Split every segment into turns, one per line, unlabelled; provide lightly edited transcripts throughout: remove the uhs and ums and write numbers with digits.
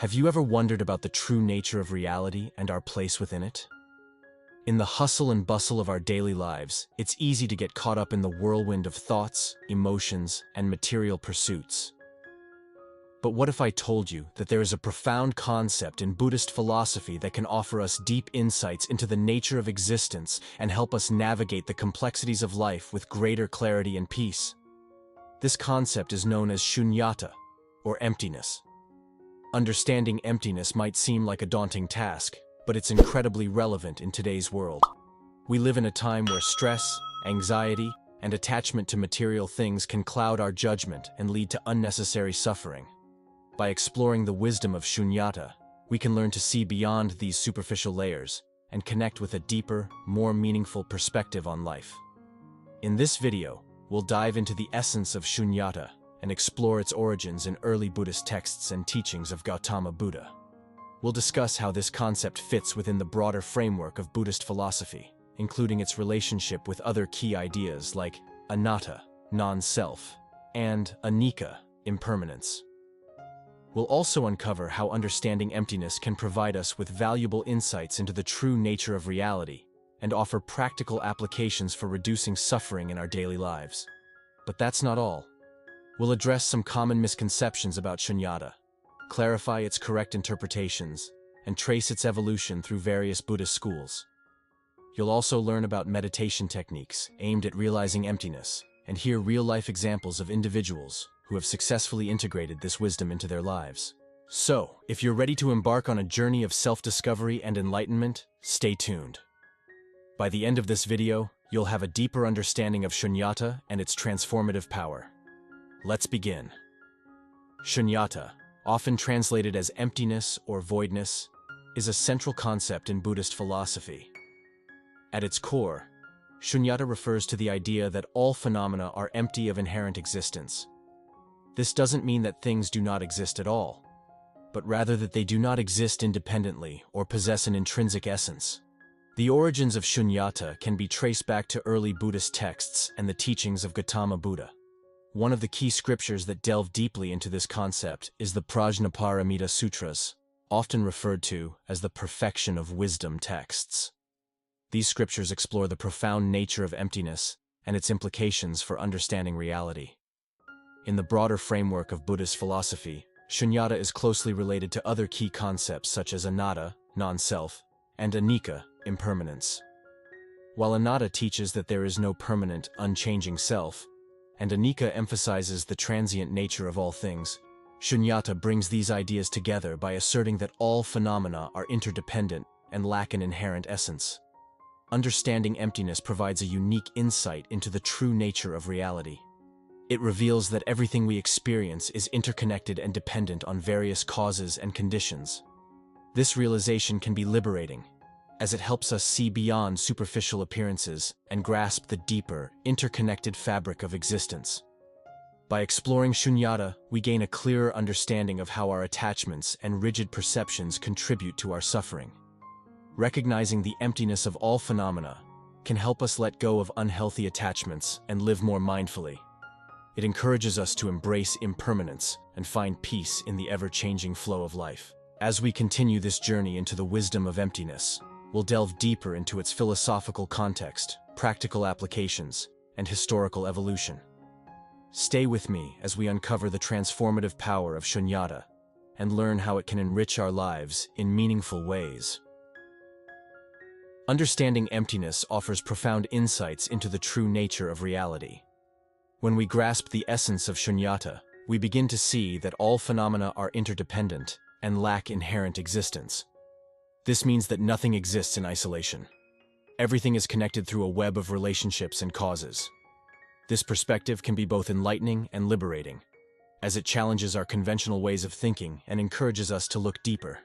Have you ever wondered about the true nature of reality and our place within it? In the hustle and bustle of our daily lives, it's easy to get caught up in the whirlwind of thoughts, emotions, and material pursuits. But what if I told you that there is a profound concept in Buddhist philosophy that can offer us deep insights into the nature of existence and help us navigate the complexities of life with greater clarity and peace? This concept is known as Shunyata, or emptiness. Understanding emptiness might seem like a daunting task, but it's incredibly relevant in today's world. We live in a time where stress, anxiety, and attachment to material things can cloud our judgment and lead to unnecessary suffering. By exploring the wisdom of Shunyata, we can learn to see beyond these superficial layers and connect with a deeper, more meaningful perspective on life. In this video, we'll dive into the essence of Shunyata and explore its origins in early Buddhist texts and teachings of Gautama Buddha. We'll discuss how this concept fits within the broader framework of Buddhist philosophy, including its relationship with other key ideas like anatta, non-self, and anicca, impermanence. We'll also uncover how understanding emptiness can provide us with valuable insights into the true nature of reality and offer practical applications for reducing suffering in our daily lives. But that's not all. We'll address some common misconceptions about Shunyata, clarify its correct interpretations, and trace its evolution through various Buddhist schools. You'll also learn about meditation techniques aimed at realizing emptiness and hear real-life examples of individuals who have successfully integrated this wisdom into their lives. So, if you're ready to embark on a journey of self-discovery and enlightenment, stay tuned. By the end of this video, you'll have a deeper understanding of Shunyata and its transformative power. Let's begin. Shunyata, often translated as emptiness or voidness, is a central concept in Buddhist philosophy. At its core, Shunyata refers to the idea that all phenomena are empty of inherent existence. This doesn't mean that things do not exist at all, but rather that they do not exist independently or possess an intrinsic essence. The origins of Shunyata can be traced back to early Buddhist texts and the teachings of Gautama Buddha. One of the key scriptures that delve deeply into this concept is the Prajnaparamita Sutras, often referred to as the perfection of wisdom texts. These scriptures explore the profound nature of emptiness and its implications for understanding reality. In the broader framework of Buddhist philosophy, Shunyata is closely related to other key concepts such as anatta, non-self, and anicca, impermanence. While anatta teaches that there is no permanent, unchanging self, and anicca emphasizes the transient nature of all things, Shunyata brings these ideas together by asserting that all phenomena are interdependent and lack an inherent essence. Understanding emptiness provides a unique insight into the true nature of reality. It reveals that everything we experience is interconnected and dependent on various causes and conditions. This realization can be liberating, as it helps us see beyond superficial appearances and grasp the deeper, interconnected fabric of existence. By exploring Shunyata, we gain a clearer understanding of how our attachments and rigid perceptions contribute to our suffering. Recognizing the emptiness of all phenomena can help us let go of unhealthy attachments and live more mindfully. It encourages us to embrace impermanence and find peace in the ever-changing flow of life. As we continue this journey into the wisdom of emptiness, we'll delve deeper into its philosophical context, practical applications, and historical evolution. Stay with me as we uncover the transformative power of Shunyata and learn how it can enrich our lives in meaningful ways. Understanding emptiness offers profound insights into the true nature of reality. When we grasp the essence of Shunyata, we begin to see that all phenomena are interdependent and lack inherent existence. This means that nothing exists in isolation. Everything is connected through a web of relationships and causes. This perspective can be both enlightening and liberating, as it challenges our conventional ways of thinking and encourages us to look deeper.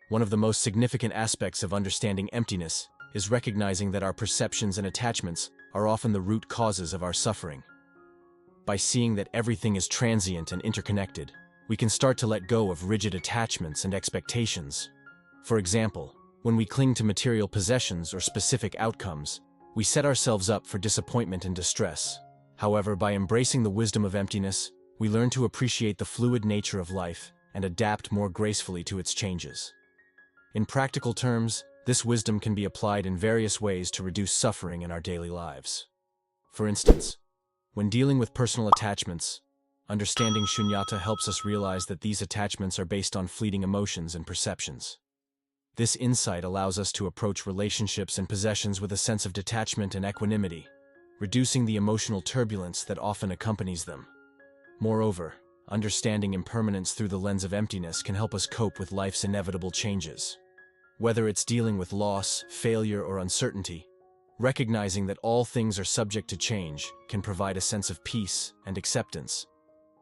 One of the most significant aspects of understanding emptiness is recognizing that our perceptions and attachments are often the root causes of our suffering. By seeing that everything is transient and interconnected, we can start to let go of rigid attachments and expectations. For example, when we cling to material possessions or specific outcomes, we set ourselves up for disappointment and distress. However, by embracing the wisdom of emptiness, we learn to appreciate the fluid nature of life and adapt more gracefully to its changes. In practical terms, this wisdom can be applied in various ways to reduce suffering in our daily lives. For instance, when dealing with personal attachments, understanding Shunyata helps us realize that these attachments are based on fleeting emotions and perceptions. This insight allows us to approach relationships and possessions with a sense of detachment and equanimity, reducing the emotional turbulence that often accompanies them. Moreover, understanding impermanence through the lens of emptiness can help us cope with life's inevitable changes. Whether it's dealing with loss, failure, or uncertainty, recognizing that all things are subject to change can provide a sense of peace and acceptance.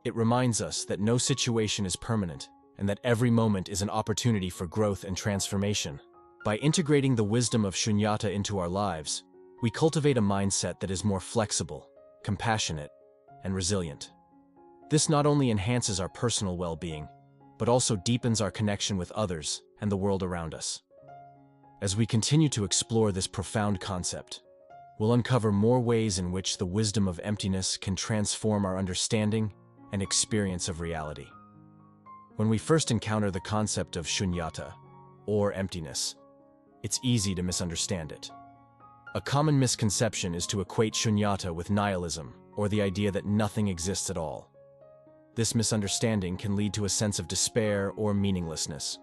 It reminds us that no situation is permanent and that every moment is an opportunity for growth and transformation. By integrating the wisdom of Shunyata into our lives, we cultivate a mindset that is more flexible, compassionate, and resilient. This not only enhances our personal well-being, but also deepens our connection with others and the world around us. As we continue to explore this profound concept, we'll uncover more ways in which the wisdom of emptiness can transform our understanding and experience of reality. When we first encounter the concept of Shunyata, or emptiness, it's easy to misunderstand it. A common misconception is to equate Shunyata with nihilism, or the idea that nothing exists at all. This misunderstanding can lead to a sense of despair or meaninglessness,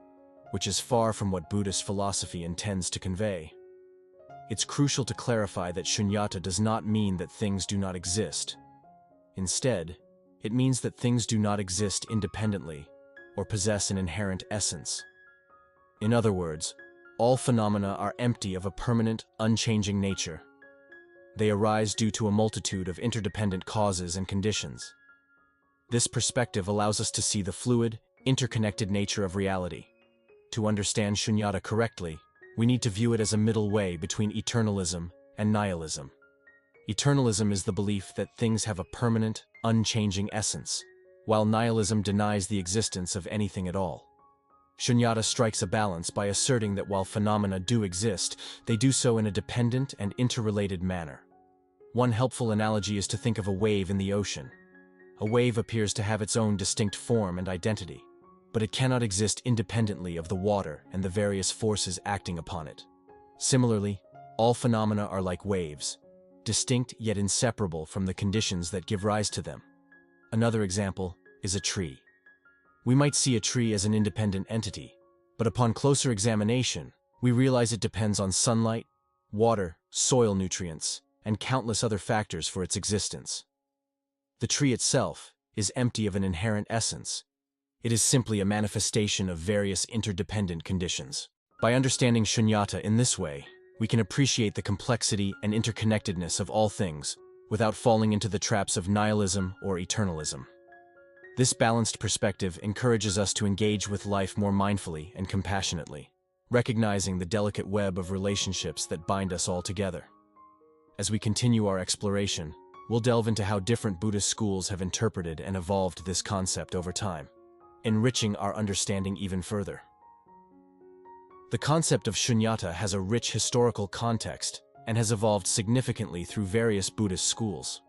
which is far from what Buddhist philosophy intends to convey. It's crucial to clarify that Shunyata does not mean that things do not exist. Instead, it means that things do not exist independently or possess an inherent essence. In other words, all phenomena are empty of a permanent, unchanging nature. They arise due to a multitude of interdependent causes and conditions. This perspective allows us to see the fluid, interconnected nature of reality. To understand Shunyata correctly, we need to view it as a middle way between eternalism and nihilism. Eternalism is the belief that things have a permanent, unchanging essence, while nihilism denies the existence of anything at all. Shunyata strikes a balance by asserting that while phenomena do exist, they do so in a dependent and interrelated manner. One helpful analogy is to think of a wave in the ocean. A wave appears to have its own distinct form and identity, but it cannot exist independently of the water and the various forces acting upon it. Similarly, all phenomena are like waves, distinct yet inseparable from the conditions that give rise to them. Another example is a tree. We might see a tree as an independent entity, but upon closer examination, we realize it depends on sunlight, water, soil nutrients, and countless other factors for its existence. The tree itself is empty of an inherent essence. It is simply a manifestation of various interdependent conditions. By understanding Shunyata in this way, we can appreciate the complexity and interconnectedness of all things without falling into the traps of nihilism or eternalism. This balanced perspective encourages us to engage with life more mindfully and compassionately, recognizing the delicate web of relationships that bind us all together. As we continue our exploration, we'll delve into how different Buddhist schools have interpreted and evolved this concept over time, enriching our understanding even further. The concept of Shunyata has a rich historical context and has evolved significantly through various Buddhist schools.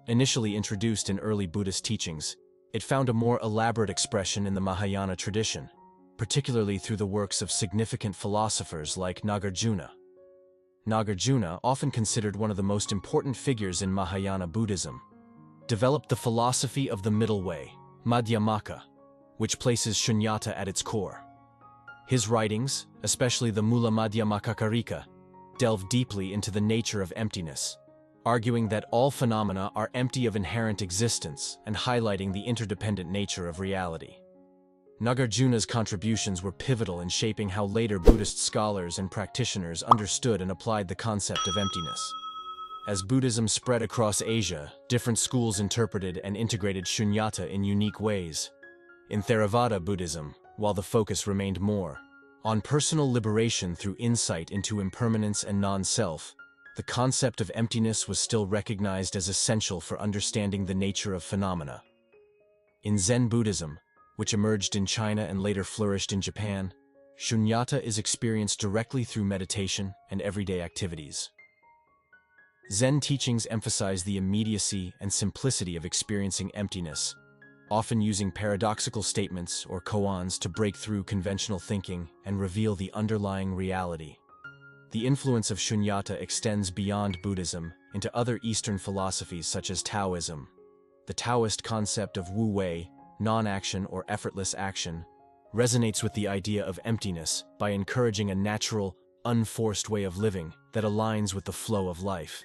Initially introduced in early Buddhist teachings, it found a more elaborate expression in the Mahayana tradition, particularly through the works of significant philosophers like Nagarjuna. Nagarjuna, often considered one of the most important figures in Mahayana Buddhism, developed the philosophy of the middle way, Madhyamaka, which places Shunyata at its core. His writings, especially the Mula Madhyamakakarika, delve deeply into the nature of emptiness, arguing that all phenomena are empty of inherent existence and highlighting the interdependent nature of reality. Nagarjuna's contributions were pivotal in shaping how later Buddhist scholars and practitioners understood and applied the concept of emptiness. As Buddhism spread across Asia, different schools interpreted and integrated Shunyata in unique ways. In Theravada Buddhism, while the focus remained more on personal liberation through insight into impermanence and non-self, the concept of emptiness was still recognized as essential for understanding the nature of phenomena. In Zen Buddhism, which emerged in China and later flourished in Japan, Shunyata is experienced directly through meditation and everyday activities. Zen teachings emphasize the immediacy and simplicity of experiencing emptiness, often using paradoxical statements or koans to break through conventional thinking and reveal the underlying reality. The influence of Shunyata extends beyond Buddhism into other Eastern philosophies such as Taoism. The Taoist concept of wu-wei, non-action or effortless action, resonates with the idea of emptiness by encouraging a natural, unforced way of living that aligns with the flow of life.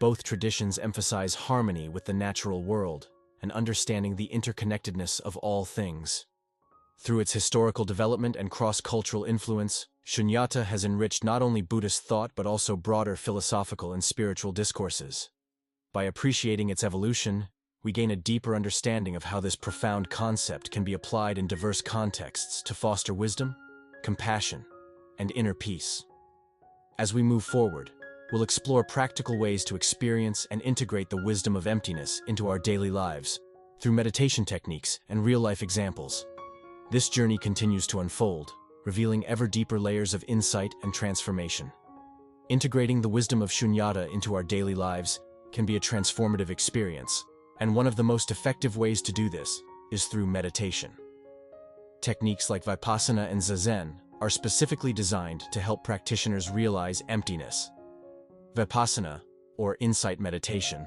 Both traditions emphasize harmony with the natural world and understanding the interconnectedness of all things. Through its historical development and cross-cultural influence, Shunyata has enriched not only Buddhist thought but also broader philosophical and spiritual discourses. By appreciating its evolution, we gain a deeper understanding of how this profound concept can be applied in diverse contexts to foster wisdom, compassion, and inner peace. As we move forward, we'll explore practical ways to experience and integrate the wisdom of emptiness into our daily lives through meditation techniques and real-life examples. This journey continues to unfold, revealing ever deeper layers of insight and transformation. Integrating the wisdom of Shunyata into our daily lives can be a transformative experience, and one of the most effective ways to do this is through meditation. Techniques like Vipassana and Zazen are specifically designed to help practitioners realize emptiness. Vipassana, or insight meditation,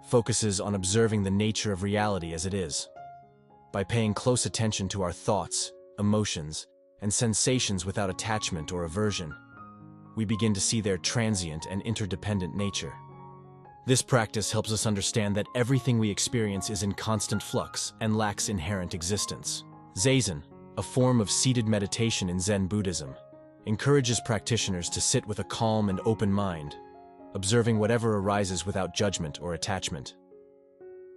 focuses on observing the nature of reality as it is. By paying close attention to our thoughts, emotions, and sensations without attachment or aversion, we begin to see their transient and interdependent nature. This practice helps us understand that everything we experience is in constant flux and lacks inherent existence. Zazen, a form of seated meditation in Zen Buddhism, encourages practitioners to sit with a calm and open mind, observing whatever arises without judgment or attachment.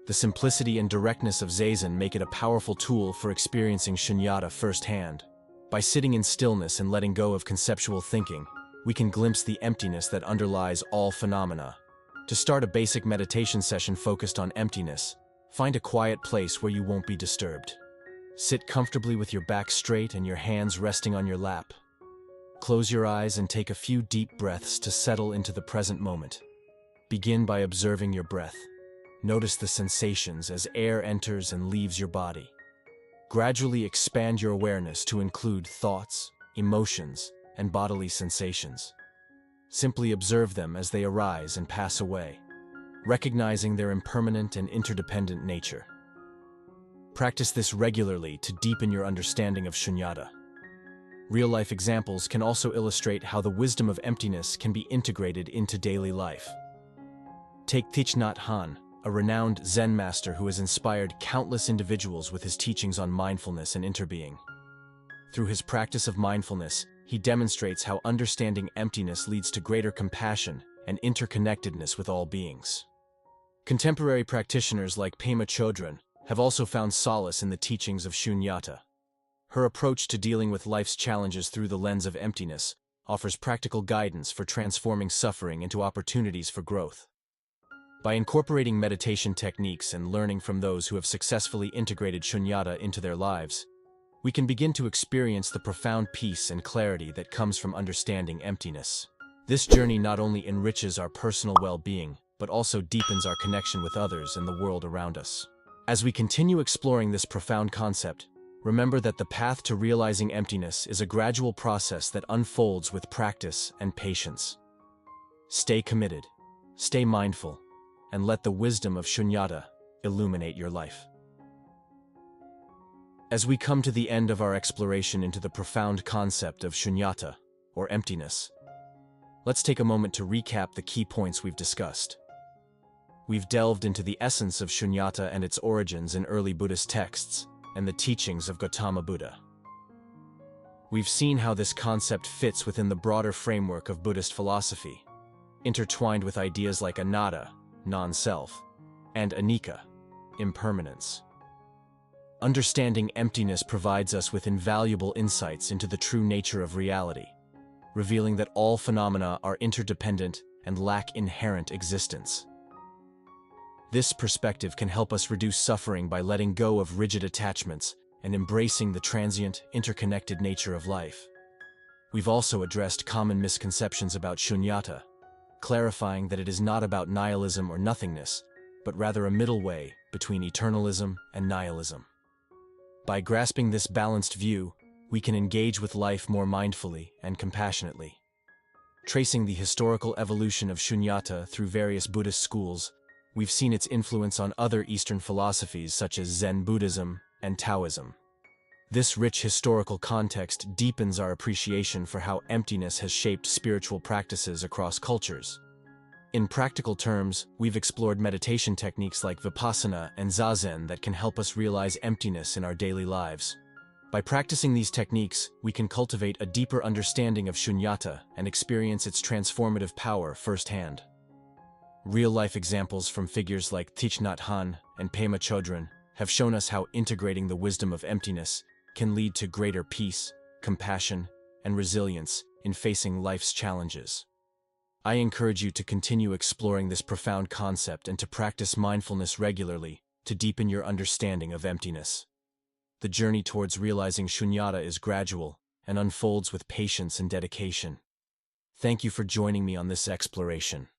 The simplicity and directness of Zazen make it a powerful tool for experiencing Shunyata firsthand. By sitting in stillness and letting go of conceptual thinking, we can glimpse the emptiness that underlies all phenomena. To start a basic meditation session focused on emptiness, find a quiet place where you won't be disturbed. Sit comfortably with your back straight and your hands resting on your lap. Close your eyes and take a few deep breaths to settle into the present moment. Begin by observing your breath. Notice the sensations as air enters and leaves your body. Gradually expand your awareness to include thoughts, emotions, and bodily sensations. Simply observe them as they arise and pass away, recognizing their impermanent and interdependent nature. Practice this regularly to deepen your understanding of Shunyata. Real-life examples can also illustrate how the wisdom of emptiness can be integrated into daily life. Take Thich Nhat Hanh, a renowned Zen master who has inspired countless individuals with his teachings on mindfulness and interbeing. Through his practice of mindfulness, he demonstrates how understanding emptiness leads to greater compassion and interconnectedness with all beings. Contemporary practitioners like Pema Chodron have also found solace in the teachings of Shunyata. Her approach to dealing with life's challenges through the lens of emptiness offers practical guidance for transforming suffering into opportunities for growth. By incorporating meditation techniques and learning from those who have successfully integrated Shunyata into their lives, we can begin to experience the profound peace and clarity that comes from understanding emptiness. This journey not only enriches our personal well-being, but also deepens our connection with others and the world around us. As we continue exploring this profound concept, remember that the path to realizing emptiness is a gradual process that unfolds with practice and patience. Stay committed, stay mindful, and let the wisdom of Shunyata illuminate your life. As we come to the end of our exploration into the profound concept of Shunyata, or emptiness, let's take a moment to recap the key points we've discussed. We've delved into the essence of Shunyata and its origins in early Buddhist texts and the teachings of Gautama Buddha. We've seen how this concept fits within the broader framework of Buddhist philosophy, intertwined with ideas like anatta, non-self, and anicca, impermanence. Understanding emptiness provides us with invaluable insights into the true nature of reality, revealing that all phenomena are interdependent and lack inherent existence. This perspective can help us reduce suffering by letting go of rigid attachments and embracing the transient, interconnected nature of life. We've also addressed common misconceptions about Shunyata, clarifying that it is not about nihilism or nothingness, but rather a middle way between eternalism and nihilism. By grasping this balanced view, we can engage with life more mindfully and compassionately. Tracing the historical evolution of Shunyata through various Buddhist schools, we've seen its influence on other Eastern philosophies such as Zen Buddhism and Taoism. This rich historical context deepens our appreciation for how emptiness has shaped spiritual practices across cultures. In practical terms, we've explored meditation techniques like Vipassana and Zazen that can help us realize emptiness in our daily lives. By practicing these techniques, we can cultivate a deeper understanding of Shunyata and experience its transformative power firsthand. Real-life examples from figures like Thich Nhat Hanh and Pema Chodron have shown us how integrating the wisdom of emptiness can lead to greater peace, compassion, and resilience in facing life's challenges. I encourage you to continue exploring this profound concept and to practice mindfulness regularly to deepen your understanding of emptiness. The journey towards realizing Shunyata is gradual and unfolds with patience and dedication. Thank you for joining me on this exploration.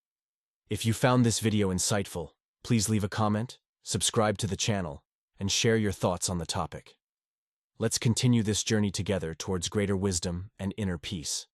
If you found this video insightful, please leave a comment, subscribe to the channel, and share your thoughts on the topic. Let's continue this journey together towards greater wisdom and inner peace.